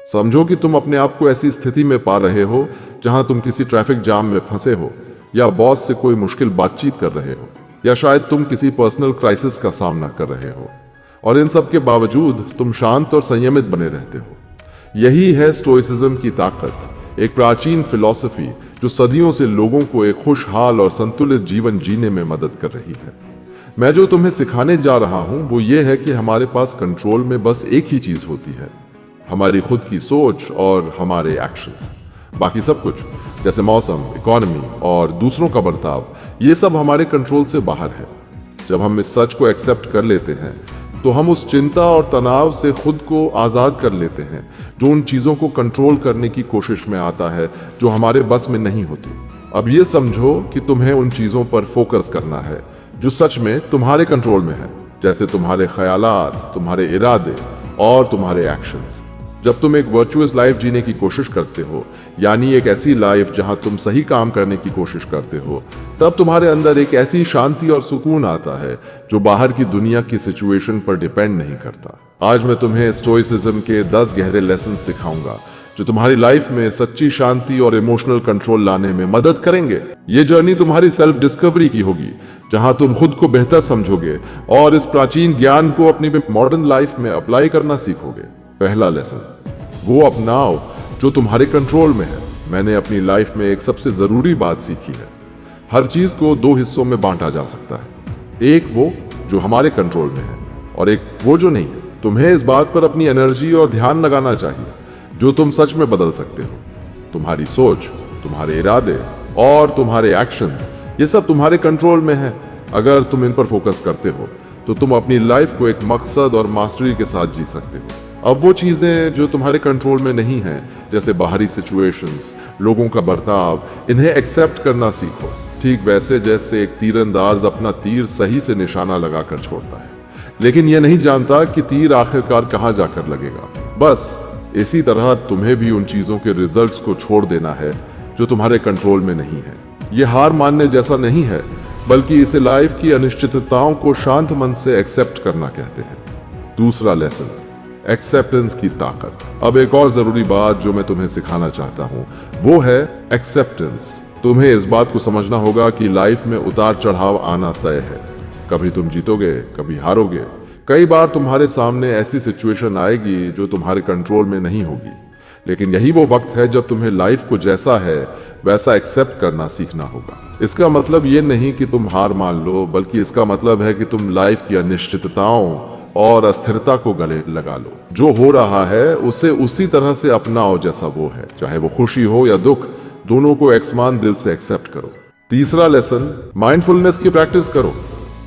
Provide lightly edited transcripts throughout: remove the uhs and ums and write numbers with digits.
समझो कि तुम अपने आप को ऐसी स्थिति में पा रहे हो जहां तुम किसी ट्रैफिक जाम में फंसे हो, या बॉस से कोई मुश्किल बातचीत कर रहे हो, या शायद तुम किसी पर्सनल क्राइसिस का सामना कर रहे हो, और इन सब के बावजूद तुम शांत और संयमित बने रहते हो। यही है स्टोइसिज्म की ताकत, एक प्राचीन फिलॉसफी जो सदियों से लोगों को एक खुशहाल और संतुलित जीवन जीने में मदद कर रही है। मैं जो तुम्हें सिखाने जा रहा हूं वो ये है कि हमारे पास कंट्रोल में बस एक ही चीज होती है, हमारी खुद की सोच और हमारे एक्शंस। बाकी सब कुछ जैसे मौसम, इकोनॉमी और दूसरों का बर्ताव, ये सब हमारे कंट्रोल से बाहर है। जब हम इस सच को एक्सेप्ट कर लेते हैं तो हम उस चिंता और तनाव से खुद को आज़ाद कर लेते हैं जो उन चीज़ों को कंट्रोल करने की कोशिश में आता है जो हमारे बस में नहीं होती। अब ये समझो कि तुम्हें उन चीज़ों पर फोकस करना है जो सच में तुम्हारे कंट्रोल में है, जैसे तुम्हारे ख्यालात, तुम्हारे इरादे और तुम्हारे एक्शंस। जब तुम एक वर्चुअस लाइफ जीने की कोशिश करते हो, यानी एक ऐसी लाइफ जहां तुम सही काम करने की कोशिश करते हो, तब तुम्हारे अंदर एक ऐसी शांति और सुकून आता है जो बाहर की दुनिया की सिचुएशन पर डिपेंड नहीं करता। आज मैं तुम्हें स्टोइसिज्म के 10 गहरे लेसन सिखाऊंगा जो तुम्हारी लाइफ में सच्ची शांति और इमोशनल कंट्रोल लाने में मदद करेंगे। ये जर्नी तुम्हारी सेल्फ डिस्कवरी की होगी, जहां तुम खुद को बेहतर समझोगे और इस प्राचीन ज्ञान को अपनी मॉडर्न लाइफ में अप्लाई करना सीखोगे। पहला लेसन, वो अपनाओ जो तुम्हारे कंट्रोल में है। मैंने अपनी लाइफ में एक सबसे जरूरी बात सीखी है, हर चीज को 2 हिस्सों में बांटा जा सकता है, एक वो जो हमारे कंट्रोल में है और एक वो जो नहीं है। तुम्हें इस बात पर अपनी एनर्जी और ध्यान लगाना चाहिए जो तुम सच में बदल सकते हो। तुम्हारी सोच, तुम्हारे इरादे और तुम्हारे एक्शंस, ये सब तुम्हारे कंट्रोल में है। अगर तुम इन पर फोकस करते हो तो तुम अपनी लाइफ को एक मकसद और मास्टरी के साथ जी सकते हो। अब वो चीजें जो तुम्हारे कंट्रोल में नहीं हैं, जैसे बाहरी सिचुएशंस, लोगों का बर्ताव, इन्हें एक्सेप्ट करना सीखो, ठीक वैसे जैसे एक तीरंदाज अपना तीर सही से निशाना लगाकर छोड़ता है, लेकिन यह नहीं जानता कि तीर आखिरकार कहां जाकर लगेगा। बस इसी तरह तुम्हें भी उन चीजों के रिजल्ट्स को छोड़ देना है जो तुम्हारे कंट्रोल में नहीं है। यह हार मानने जैसा नहीं है, बल्कि इसे लाइफ की अनिश्चितताओं को शांत मन से एक्सेप्ट करना कहते हैं। दूसरा लेसन, एक्सेप्टेंस की ताकत। अब एक और जरूरी बात जो मैं तुम्हें सिखाना चाहता हूं वो है एक्सेप्टेंस। तुम्हें इस बात को समझना होगा कि लाइफ में उतार चढ़ाव आना तय है। कभी तुम जीतोगे, कभी हारोगे। कई बार तुम्हारे सामने ऐसी सिचुएशन आएगी जो तुम्हारे कंट्रोल में नहीं होगी, लेकिन यही वो वक्त है जब तुम्हें लाइफ को जैसा है वैसा एक्सेप्ट करना सीखना होगा। इसका मतलब ये नहीं कि तुम हार मान लो, बल्कि इसका मतलब है कि तुम लाइफ की अनिश्चितताओं और अस्थिरता को गले लगा लो। जो हो रहा है उसे उसी तरह से अपनाओ जैसा वो है, चाहे वो खुशी हो या दुख, दोनों को एकसमान दिल से एक्सेप्ट करो। तीसरा लेसन, माइंडफुलनेस की प्रैक्टिस करो।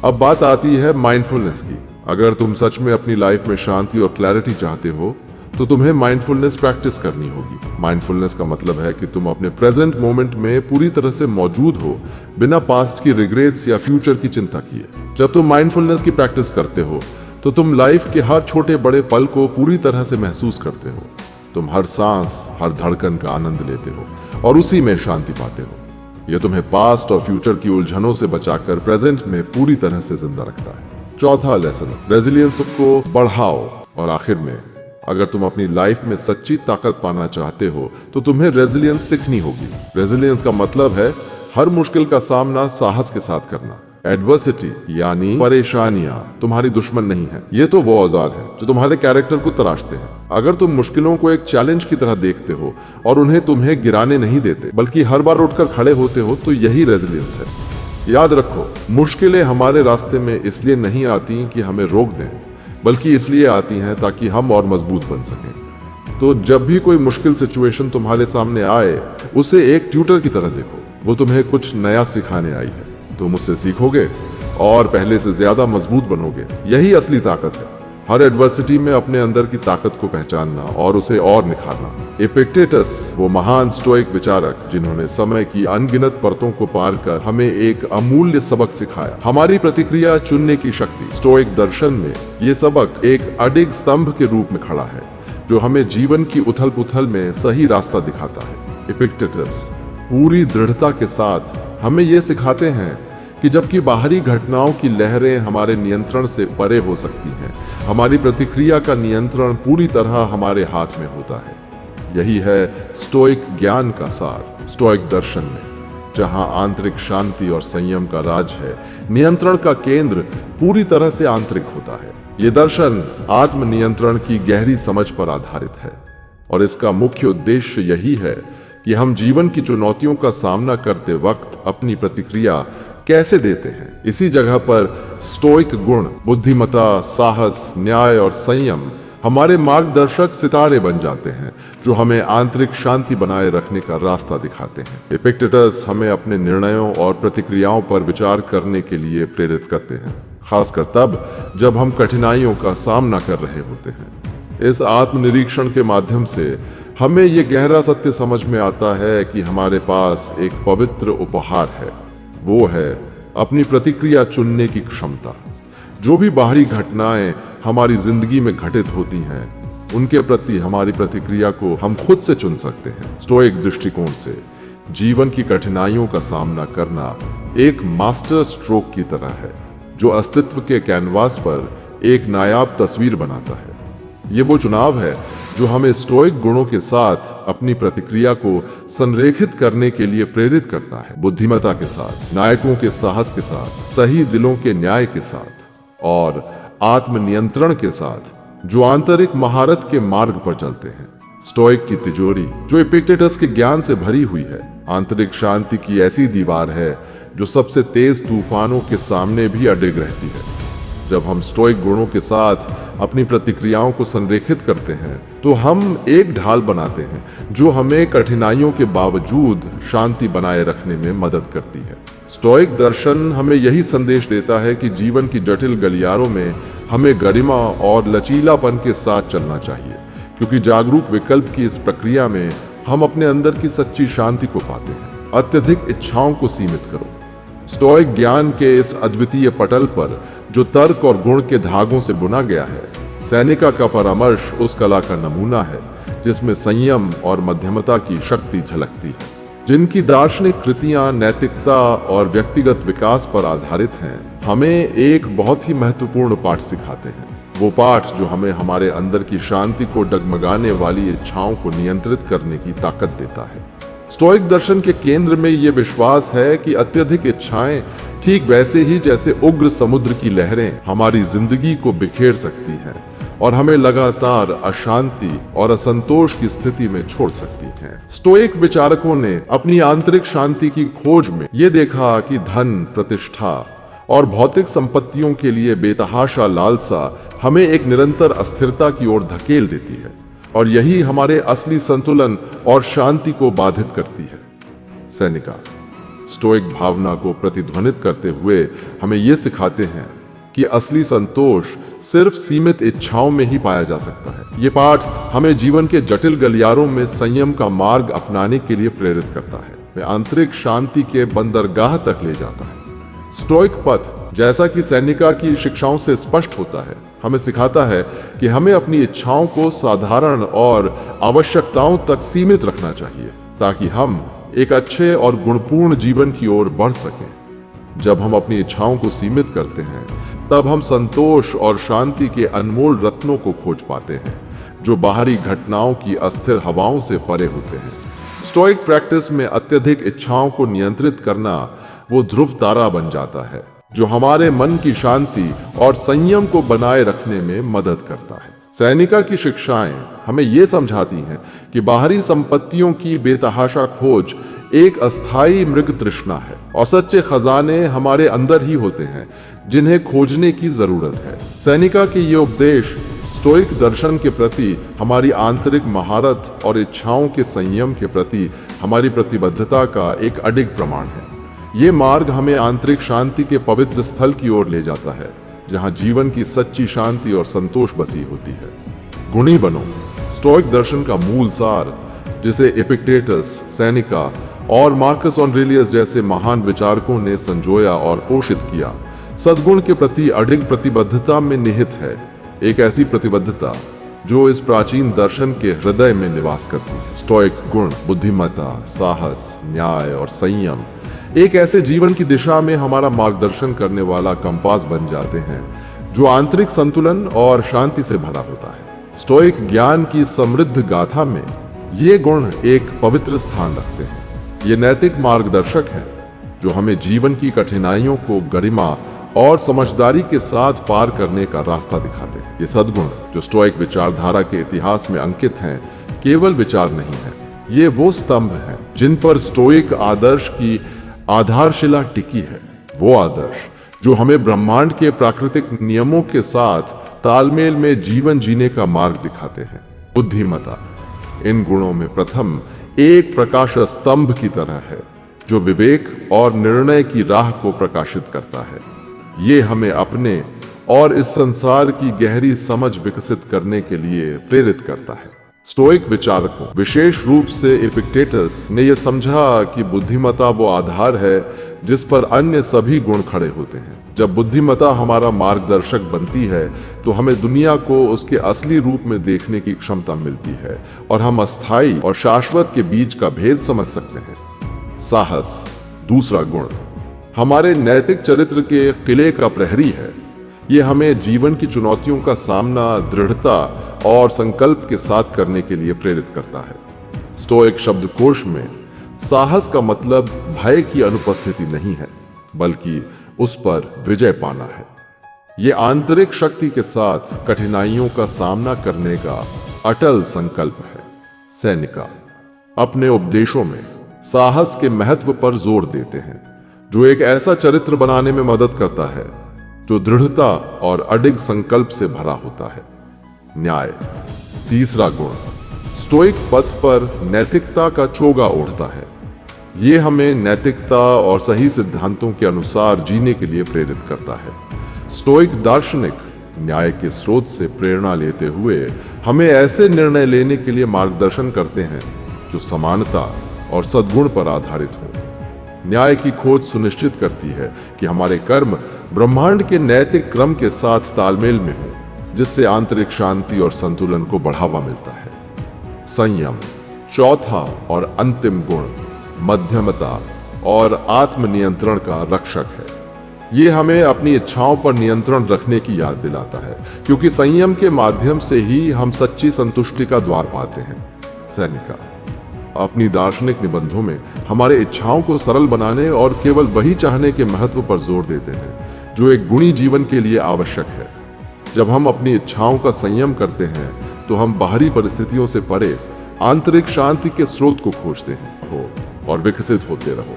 अब बात आती है माइंडफुलनेस की। अगर तुम सच में अपनी लाइफ में शांति और क्लैरिटी चाहते हो तो तुम्हें माइंडफुलनेस प्रैक्टिस करनी होगी। माइंडफुलनेस का मतलब है कि तुम अपने प्रेजेंट मोमेंट में पूरी तरह से मौजूद हो, बिना पास्ट की रिग्रेट्स या फ्यूचर की चिंता किए। जब तुम माइंडफुलनेस की प्रैक्टिस करते हो तो तुम लाइफ के हर छोटे बड़े पल को पूरी तरह से महसूस करते हो। तुम हर सांस, हर धड़कन का आनंद लेते हो और उसी में शांति पाते हो। यह तुम्हें पास्ट और फ्यूचर की उलझनों से बचाकर प्रेजेंट में पूरी तरह से जिंदा रखता है। चौथा लेसन, रेजिलियंस को बढ़ाओ। और आखिर में, अगर तुम अपनी लाइफ में सच्ची ताकत पाना चाहते हो तो तुम्हें रेजिलियंस सीखनी होगी। रेजिलियंस का मतलब है हर मुश्किल का सामना साहस के साथ करना। एडवर्सिटी यानी परेशानियां तुम्हारी दुश्मन नहीं है, ये तो वो औजार है जो तुम्हारे कैरेक्टर को तराशते हैं। अगर तुम मुश्किलों को एक चैलेंज की तरह देखते हो और उन्हें तुम्हें गिराने नहीं देते, बल्कि हर बार उठकर खड़े होते हो, तो यही रेजिलियंस है। याद रखो, मुश्किलें हमारे रास्ते में इसलिए नहीं आती कि हमें रोक दें, बल्कि इसलिए आती हैं ताकि हम और मजबूत बन सकें। तो जब भी कोई मुश्किल सिचुएशन तुम्हारे सामने आए, उसे एक ट्यूटर की तरह देखो। वो तुम्हें कुछ नया सिखाने आई है, तुम उससे सीखोगे और पहले से ज्यादा मजबूत बनोगे। यही असली ताकत है, हर एडवर्सिटी में अपने अंदर की ताकत को पहचानना और उसे और निखारना। एपिक्टेटस, वो महान स्टोइक विचारक जिन्होंने समय की अनगिनत परतों को पार कर हमें एक अमूल्य सबक सिखाया, हमारी प्रतिक्रिया चुनने की शक्ति। स्टोइक दर्शन में ये सबक एक अडिग स्तंभ के रूप में खड़ा है जो हमें जीवन की उथल पुथल में सही रास्ता दिखाता है। एपिक्टेटस पूरी दृढ़ता के साथ हमें ये सिखाते हैं कि जबकि बाहरी घटनाओं की लहरें हमारे नियंत्रण से परे हो सकती हैं, हमारी प्रतिक्रिया का नियंत्रण पूरी तरह हमारे हाथ में होता है। यही है स्टोइक ज्ञान का सार। स्टोइक दर्शन में जहां आंतरिक शांति और संयम का राज है, नियंत्रण का केंद्र पूरी तरह से आंतरिक होता है। ये दर्शन आत्मनियंत्रण की गहरी समझ पर आधारित है और इसका मुख्य उद्देश्य यही है कि हम जीवन की चुनौतियों का सामना करते वक्त अपनी प्रतिक्रिया कैसे देते हैं। इसी जगह पर स्टोइक गुण बुद्धिमत्ता, साहस, न्याय और संयम हमारे मार्गदर्शक सितारे बन जाते हैं जो हमें आंतरिक शांति बनाए रखने का रास्ता दिखाते हैं। एपिक्टेटस हमें अपने निर्णयों और प्रतिक्रियाओं पर विचार करने के लिए प्रेरित करते हैं, खासकर तब जब हम कठिनाइयों का सामना कर रहे होते हैं। इस आत्मनिरीक्षण के माध्यम से हमें ये गहरा सत्य समझ में आता है कि हमारे पास एक पवित्र उपहार है, वो है अपनी प्रतिक्रिया चुनने की क्षमता। जो भी बाहरी घटनाएं हमारी जिंदगी में घटित होती हैं, उनके प्रति हमारी प्रतिक्रिया को हम खुद से चुन सकते हैं। स्टोइक दृष्टिकोण से जीवन की कठिनाइयों का सामना करना एक मास्टर स्ट्रोक की तरह है जो अस्तित्व के कैनवास पर एक नायाब तस्वीर बनाता है। ये वो चुनाव है जो हमें स्टोइक गुणों के साथ अपनी प्रतिक्रिया को संरेखित करने के लिए प्रेरित करता है। बुद्धिमत्ता के साथ, नायकों के साहस के साथ, सही दिलों के न्याय के साथ और आत्मनियंत्रण के साथ जो आंतरिक महारत के मार्ग पर चलते हैं। स्टोइक की तिजोरी जो एपिक्टेटस के ज्ञान से भरी हुई है, आंतरिक शांति की ऐसी दीवार है जो सबसे तेज तूफानों के सामने भी अडिग रहती है। जब हम स्टोइक गुणों के साथ अपनी प्रतिक्रियाओं को संरेखित करते हैं तो हम एक ढाल बनाते हैं जो हमें कठिनाइयों के बावजूद शांति बनाए रखने में मदद करती है। स्टोइक दर्शन हमें यही संदेश देता है कि जीवन की जटिल गलियारों में हमें गरिमा और लचीलापन के साथ चलना चाहिए, क्योंकि जागरूक विकल्प की इस प्रक्रिया में हम अपने अंदर की सच्ची शांति को पाते हैं। अत्यधिक इच्छाओं को सीमित करो। स्टोइक ज्ञान के इस अद्वितीय पटल पर जो तर्क और गुण के धागों से बुना गया है, सेनेका का परामर्श उस कला का नमूना है जिसमें संयम और मध्यमता की शक्ति झलकती है। जिनकी दार्शनिक कृतियां नैतिकता और व्यक्तिगत विकास पर आधारित हैं, हमें एक बहुत ही महत्वपूर्ण पाठ सिखाते हैं। वो पाठ जो हमें हमारे अंदर की शांति को डगमगाने वाली इच्छाओं को नियंत्रित करने की ताकत देता है। स्टोइक दर्शन के केंद्र में ये विश्वास है कि अत्यधिक इच्छाएं ठीक वैसे ही जैसे उग्र समुद्र की लहरें हमारी जिंदगी को बिखेर सकती हैं और हमें लगातार अशांति और असंतोष की स्थिति में छोड़ सकती हैं। स्टोइक विचारकों ने अपनी आंतरिक शांति की खोज में ये देखा कि धन, प्रतिष्ठा और भौतिक संपत्तियों के लिए बेतहाशा लालसा हमें एक निरंतर अस्थिरता की ओर धकेल देती है और यही हमारे असली संतुलन और शांति को बाधित करती है। सेनेका स्टोइक भावना को प्रतिध्वनित करते हुए हमें ये सिखाते हैं कि असली संतोष सिर्फ सीमित इच्छाओं में ही पाया जा सकता है। ये पाठ हमें जीवन के जटिल गलियारों में संयम का मार्ग अपनाने के लिए प्रेरित करता है। वह आंतरिक शांति के बंदरगाह तक ले जाता है। स्टोइक पथ, जैसा कि सेनेका की शिक्षाओं से स्पष्ट होता है, हमें सिखाता है कि हमें अपनी इच्छाओं को साधारण और आवश्यकताओं तक सीमित रखना चाहिए ताकि हम एक अच्छे और गुणपूर्ण जीवन की ओर बढ़ सकें। जब हम अपनी इच्छाओं को सीमित करते हैं तब हम संतोष और शांति के अनमोल रत्नों को खोज पाते हैं जो बाहरी घटनाओं की अस्थिर हवाओं से परे होते हैं। स्टोइक प्रैक्टिस में अत्यधिक इच्छाओं को नियंत्रित करना वो ध्रुव तारा बन जाता है जो हमारे मन की शांति और संयम को बनाए रखने में मदद करता है। सेनेका की शिक्षाएं हमें ये समझाती हैं कि बाहरी संपत्तियों की बेतहाशा खोज एक अस्थायी मृग तृष्णा है और सच्चे खजाने हमारे अंदर ही होते हैं जिन्हें खोजने की जरूरत है। सेनेका के ये उपदेश स्टोइक दर्शन के प्रति हमारी आंतरिक महारत और इच्छाओं के संयम के प्रति हमारी प्रतिबद्धता का एक अडिग प्रमाण है। ये मार्ग हमें आंतरिक शांति के पवित्र स्थल की ओर ले जाता है जहां जीवन की सच्ची शांति और संतोष बसी होती है। गुणी बनो स्टोइक दर्शन का मूल सार, जिसे एपिक्टेटस, सेनेका और मार्कस ऑरेलियस जैसे महान विचारकों ने संजोया और पोषित किया, सद्गुण के प्रति अडिग प्रतिबद्धता में निहित है। एक ऐसी प्रतिबद्धता जो इस प्राचीन दर्शन के हृदय में निवास करती है। स्टोइक गुण बुद्धिमत्ता, साहस, न्याय और संयम एक ऐसे जीवन की दिशा में हमारा मार्गदर्शन करने वाला कंपास बन जाते हैं जो आंतरिक संतुलन और शांति से भरा होता है। स्टोइक ज्ञान की समृद्ध गाथा में ये गुण एक पवित्र स्थान रखते हैं। ये नैतिक मार्गदर्शक हैं जो हमें जीवन की कठिनाइयों को गरिमा और समझदारी के साथ पार करने का रास्ता दिखाते हैं। ये सद्गुण जो स्टोइक विचारधारा के इतिहास में अंकित हैं, केवल विचार नहीं है, ये वो स्तंभ हैं जिन पर स्टोइक आदर्श की आधारशिला टिकी है। वो आदर्श जो हमें ब्रह्मांड के प्राकृतिक नियमों के साथ तालमेल में जीवन जीने का मार्ग दिखाते हैं। बुद्धिमता इन गुणों में प्रथम एक प्रकाश स्तंभ की तरह है जो विवेक और निर्णय की राह को प्रकाशित करता है। ये हमें अपने और इस संसार की गहरी समझ विकसित करने के लिए प्रेरित करता है। स्टोइक विचारकों, विशेष रूप से एपिक्टेटस ने यह समझा कि बुद्धिमत्ता वो आधार है जिस पर अन्य सभी गुण खड़े होते हैं। जब बुद्धिमत्ता हमारा मार्गदर्शक बनती है तो हमें दुनिया को उसके असली रूप में देखने की क्षमता मिलती है और हम अस्थायी और शाश्वत के बीच का भेद समझ सकते हैं। साहस दूसरा गुण हमारे नैतिक चरित्र के किले का प्रहरी है। ये हमें जीवन की चुनौतियों का सामना दृढ़ता और संकल्प के साथ करने के लिए प्रेरित करता है। स्टोइक शब्दकोश में साहस का मतलब भय की अनुपस्थिति नहीं है, बल्कि उस पर विजय पाना है। ये आंतरिक शक्ति के साथ कठिनाइयों का सामना करने का अटल संकल्प है। सेनेका अपने उपदेशों में साहस के महत्व पर जोर देते हैं, जो एक ऐसा चरित्र बनाने में मदद करता है जो दृढ़ता और अडिग संकल्प से भरा होता है। न्याय तीसरा गुण स्टोइक पथ पर नैतिकता का चोगा ओढ़ता है। ये हमें नैतिकता और सही सिद्धांतों के अनुसार जीने के लिए प्रेरित करता है। स्टोइक दार्शनिक न्याय के स्रोत से प्रेरणा लेते हुए हमें ऐसे निर्णय लेने के लिए मार्गदर्शन करते हैं जो समानता और सद्गुण पर आधारित हो। न्याय की खोज सुनिश्चित करती है कि हमारे कर्म ब्रह्मांड के नैतिक क्रम के साथ तालमेल में हो, जिससे आंतरिक शांति और संतुलन को बढ़ावा मिलता है। संयम चौथा और अंतिम गुण मध्यमता और आत्मनियंत्रण का रक्षक है। ये हमें अपनी इच्छाओं पर नियंत्रण रखने की याद दिलाता है, क्योंकि संयम के माध्यम से ही हम सच्ची संतुष्टि का द्वार पाते हैं। सेनेका अपनी दार्शनिक निबंधों में हमारे इच्छाओं को सरल बनाने और केवल वही चाहने के महत्व पर जोर देते हैं जो एक गुणी जीवन के लिए आवश्यक है। जब हम अपनी इच्छाओं का संयम करते हैं तो हम बाहरी परिस्थितियों से परे आंतरिक शांति के स्रोत को खोजते हैं और विकसित होते रहो।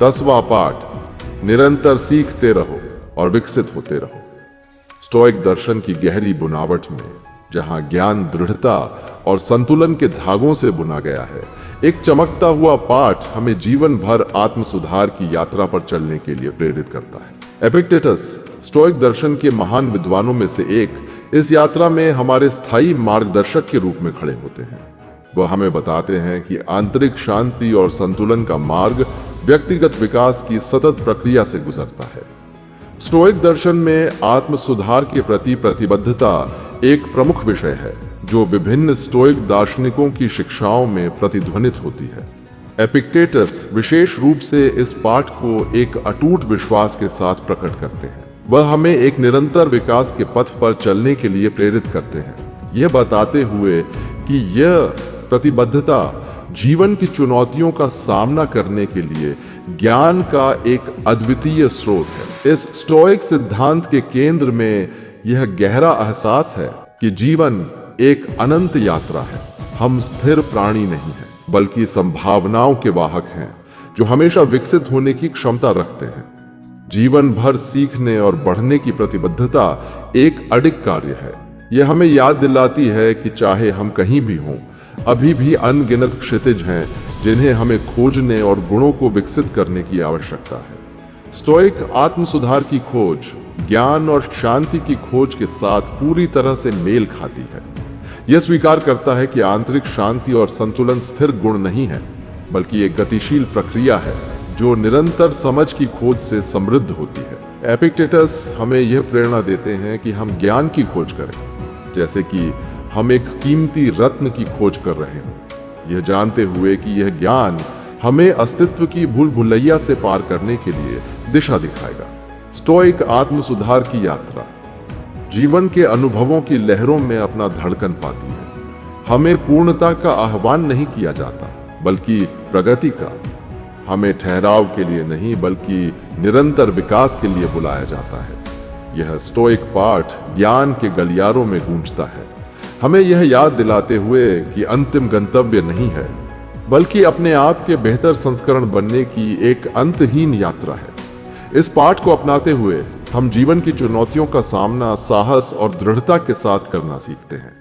10वां पाठ निरंतर सीखते रहो और विकसित होते रहो। स्टोइक दर्शन की गहरी बुनावट में जहां ज्ञान दृढ़ता और संतुलन के धागों से बुना गया है, एक चमकता हुआ पाठ हमें जीवन भर आत्म सुधार की यात्रा पर चलने के लिए प्रेरित करता है। एपिक्टेटस स्टोइक दर्शन के महान विद्वानों में से एक इस यात्रा में हमारे स्थायी मार्गदर्शक के रूप में खड़े होते हैं। वह हमें बताते हैं कि आंतरिक शांति और संतुलन का मार्ग व्यक्तिगत विकास की सतत प्रक्रिया से गुजरता है। स्टोइक दर्शन में आत्म सुधार के प्रति प्रतिबद्धता एक प्रमुख विषय है जो विभिन्न स्टोइक दार्शनिकों की शिक्षाओं में प्रतिध्वनित होती है। एपिक्टेटस विशेष रूप से इस पाठ को एक अटूट विश्वास के साथ प्रकट करते हैं। वह हमें एक निरंतर विकास के पथ पर चलने के लिए प्रेरित करते हैं, यह बताते हुए कि यह प्रतिबद्धता जीवन की चुनौतियों का सामना करने के लिए ज्ञान का एक अद्वितीय स्रोत है। इस स्टोइक सिद्धांत के केंद्र में यह गहरा एहसास है कि जीवन एक अनंत यात्रा है। हम स्थिर प्राणी नहीं हैं, बल्कि संभावनाओं के वाहक हैं जो हमेशा विकसित होने की क्षमता रखते हैं। जीवन भर सीखने और बढ़ने की प्रतिबद्धता एक अडिग कार्य है। यह हमें याद दिलाती है कि चाहे हम कहीं भी हों, अभी भी अनगिनत क्षितिज हैं जिन्हें हमें खोजने और गुणों को विकसित करने की आवश्यकता है। स्टोइक आत्म सुधार की खोज ज्ञान और शांति की खोज के साथ पूरी तरह से मेल खाती है। यह स्वीकार करता है कि आंतरिक शांति और संतुलन स्थिर गुण नहीं है, बल्कि एक गतिशील प्रक्रिया है जो निरंतर समझ की खोज से समृद्ध होती है। एपिक्टेटस हमें यह प्रेरणा देते हैं कि हम ज्ञान की खोज करें, जैसे कि हम एक कीमती रत्न की खोज कर रहे हों, यह जानते हुए कि यह ज्ञान हमें अस्तित्व की भूल भुलैया से पार करने के लिए दिशा दिखाएगा। स्टोइक आत्म सुधार की यात्रा जीवन के अनुभवों की लहरों में अपना धड़कन पाती है। हमें पूर्णता का आह्वान नहीं किया जाता, बल्कि प्रगति का। हमें ठहराव के लिए नहीं, बल्कि निरंतर विकास के लिए बुलाया जाता है। यह स्टोइक पाठ ज्ञान के गलियारों में गूंजता है, हमें यह याद दिलाते हुए कि अंतिम गंतव्य नहीं है, बल्कि अपने आप के बेहतर संस्करण बनने की एक अंतहीन यात्रा है। इस पाठ को अपनाते हुए हम जीवन की चुनौतियों का सामना साहस और दृढ़ता के साथ करना सीखते हैं।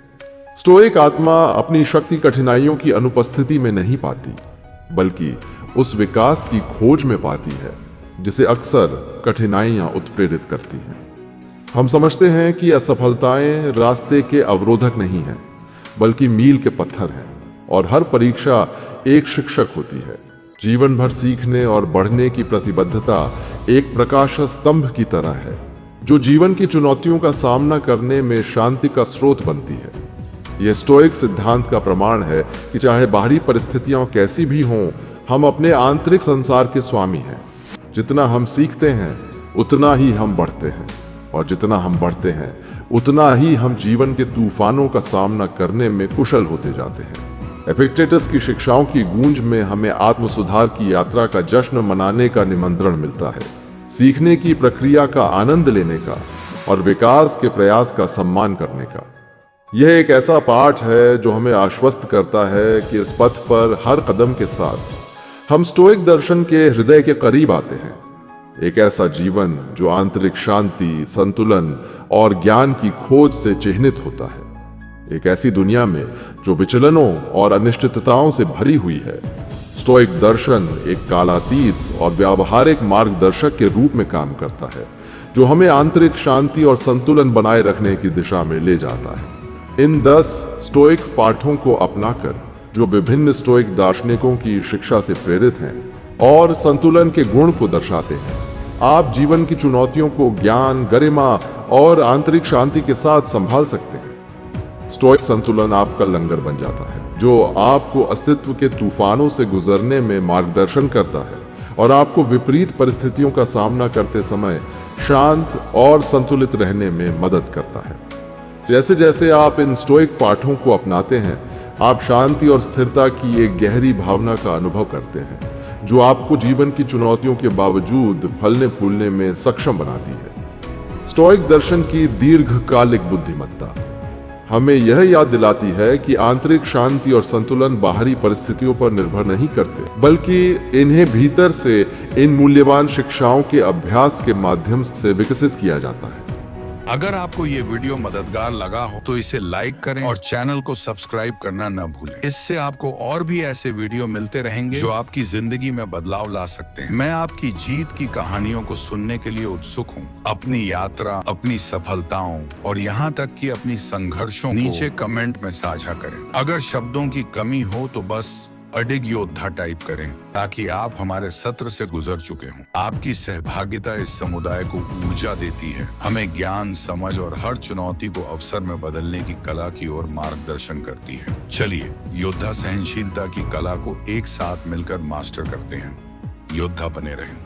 स्टोइक आत्मा अपनी शक्ति कठिनाइयों की अनुपस्थिति में नहीं पाती, बल्कि उस विकास की खोज में पाती है जिसे अक्सर कठिनाइयां उत्प्रेरित करती हैं। हम समझते हैं कि असफलताएं रास्ते के अवरोधक नहीं हैं, बल्कि मील के पत्थर हैं, और हर परीक्षा एक शिक्षक होती है। जीवन भर सीखने और बढ़ने की प्रतिबद्धता एक प्रकाश स्तंभ की तरह है, जो जीवन की चुनौतियों का सामना करने में शांति का स्रोत बनती है। यह स्टोइक सिद्धांत का प्रमाण है कि चाहे बाहरी परिस्थितियां कैसी भी हों, हम अपने आंतरिक संसार के स्वामी हैं। जितना हम सीखते हैं, उतना ही हम बढ़ते हैं, और जितना हम बढ़ते हैं, उतना ही हम जीवन के तूफानों का सामना करने में कुशल होते जाते हैं। एपिक्टेटस की शिक्षाओं की गूंज में हमें आत्म सुधार की यात्रा का जश्न मनाने का निमंत्रण मिलता है, सीखने की प्रक्रिया का आनंद लेने का और विकास के प्रयास का सम्मान करने का। यह एक ऐसा पाठ है जो हमें आश्वस्त करता है कि इस पथ पर हर कदम के साथ हम स्टोइक दर्शन के हृदय के करीब आते हैं। एक ऐसा जीवन जो आंतरिक शांति, संतुलन और ज्ञान की खोज से चिह्नित होता है। एक ऐसी दुनिया में जो विचलनों और अनिश्चितताओं से भरी हुई है, स्टोइक दर्शन एक कालातीत और व्यावहारिक मार्गदर्शक के रूप में काम करता है, जो हमें आंतरिक शांति और संतुलन बनाए रखने की दिशा में ले जाता है। इन 10 स्टोइक पाठों को अपनाकर, जो विभिन्न स्टोइक दार्शनिकों की शिक्षा से प्रेरित हैं और संतुलन के गुण को दर्शाते हैं, आप जीवन की चुनौतियों को ज्ञान, गरिमा और आंतरिक शांति के साथ संभाल सकते हैं। स्टोइक संतुलन आपका लंगर बन जाता है, जो आपको अस्तित्व के तूफानों से गुजरने में मार्गदर्शन करता है और आपको विपरीत परिस्थितियों का सामना करते समय शांत और संतुलित रहने में मदद करता है। जैसे जैसे आप इन स्टोइक पाठों को अपनाते हैं, आप शांति और स्थिरता की एक गहरी भावना का अनुभव करते हैं, जो आपको जीवन की चुनौतियों के बावजूद फलने फूलने में सक्षम बनाती है। स्टोइक दर्शन की दीर्घकालिक बुद्धिमत्ता हमें यह याद दिलाती है कि आंतरिक शांति और संतुलन बाहरी परिस्थितियों पर निर्भर नहीं करते, बल्कि इन्हें भीतर से इन मूल्यवान शिक्षाओं के अभ्यास के माध्यम से विकसित किया जाता है। अगर आपको ये वीडियो मददगार लगा हो तो इसे लाइक करें और चैनल को सब्सक्राइब करना न भूलें। इससे आपको और भी ऐसे वीडियो मिलते रहेंगे जो आपकी जिंदगी में बदलाव ला सकते हैं। मैं आपकी जीत की कहानियों को सुनने के लिए उत्सुक हूँ। अपनी यात्रा, अपनी सफलताओं और यहाँ तक कि अपनी संघर्षों नीचे कमेंट में साझा करें। अगर शब्दों की कमी हो तो बस अडिग योद्धा टाइप करें, ताकि आप हमारे सत्र से गुजर चुके हों। आपकी सहभागिता इस समुदाय को ऊर्जा देती है, हमें ज्ञान, समझ और हर चुनौती को अवसर में बदलने की कला की ओर मार्गदर्शन करती है। चलिए योद्धा सहनशीलता की कला को एक साथ मिलकर मास्टर करते हैं। योद्धा बने रहें।